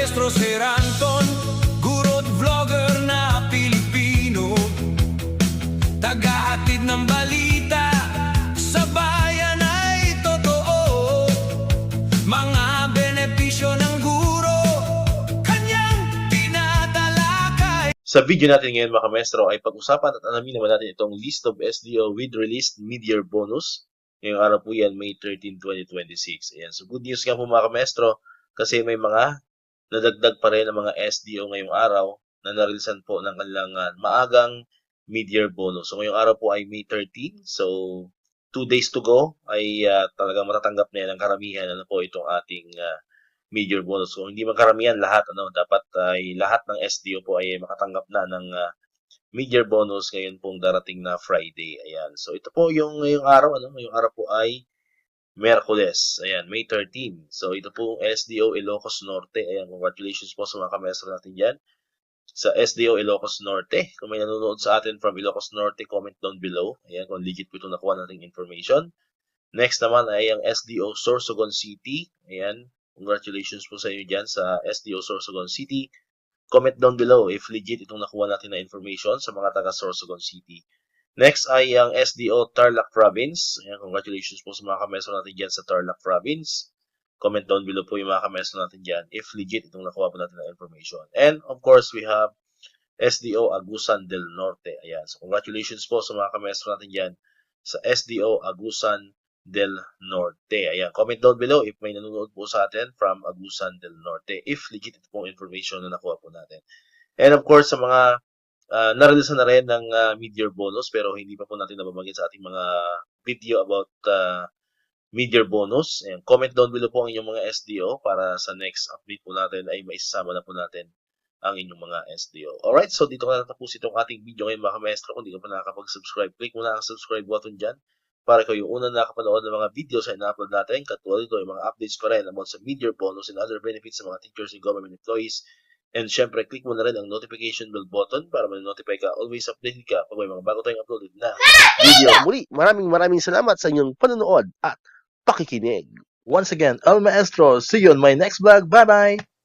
Maestro Sir Anton, guro't vlogger na Pilipino, tagahatid ng balita sa bayan ay totoo. Mga benepisyo ng guro, kanyang tinatalakay. Sa video natin ngayon mga maestro ay pag-usapan at alamin naman natin itong list of SDO with released mid-year bonus. Ngayong araw po yan, May 13, 2026. Ayan. So good news nga po mga maestro kasi may mga nadagdag pa rin ng mga SDO ngayong araw na narilisan po ng kanilang maagang mid-year bonus. So ngayong araw po ay May 13. So 2 days to go ay talagang matatanggap na yan ang karamihan po itong ating mid-year bonus. Kung hindi man karamihan, lahat dapat ay lahat ng SDO po ay makatanggap na ng mid-year bonus ngayon pong darating na Friday. Ayan. So ito po yung ngayong araw, ngayong araw po ay Miyerkules. Ayan, May 13. So ito po SDO Ilocos Norte. Ayan, congratulations po sa mga kamestro natin diyan sa SDO Ilocos Norte. Kung may nanonood sa atin from Ilocos Norte, comment down below. Ayan, kung legit po ito nakuha nating information. Next naman ay ang SDO Sorsogon City. Ayan, congratulations po sa inyo dyan sa SDO Sorsogon City. Comment down below if legit itong nakuha natin na information sa mga taga Sorsogon City. Next ay ang SDO Tarlac Province. Ayan, congratulations po sa mga kamestro natin dyan sa Tarlac Province. Comment down below po yung mga kamestro natin dyan if legit itong nakuha po natin na information. And of course, we have SDO Agusan del Norte. Ayan, so congratulations po sa mga kamestro natin dyan sa SDO Agusan del Norte. Ayan, comment down below if may nanonood po sa atin from Agusan del Norte if legit ito pong information na nakuha po natin. And of course, sa mga narilisan na rin ng mid-year bonus pero hindi pa po natin nababanggit sa ating mga video about mid-year bonus. Ayan, comment down below po ang inyong mga SDO para sa next update po natin ay maisasama na po natin ang inyong mga SDO. Alright, so dito na natapos itong ating video ngayon mga maestro. Kung di ka pa nakakapag-subscribe, click mo na ang subscribe button dyan para kayo yung unang nakapanood ng mga videos na ina-upload natin. Katulad ito, yung mga updates pa rin about sa mid-year bonus and other benefits sa mga teachers and government employees. And syempre, click mo na rin ang notification bell button para ma-notify ka. Always updated ka pag may mga bago tayong uploaded na video. Muli, maraming salamat sa inyong panonood at pakikinig. Once again, El Maestro, see you on my next vlog. Bye-bye!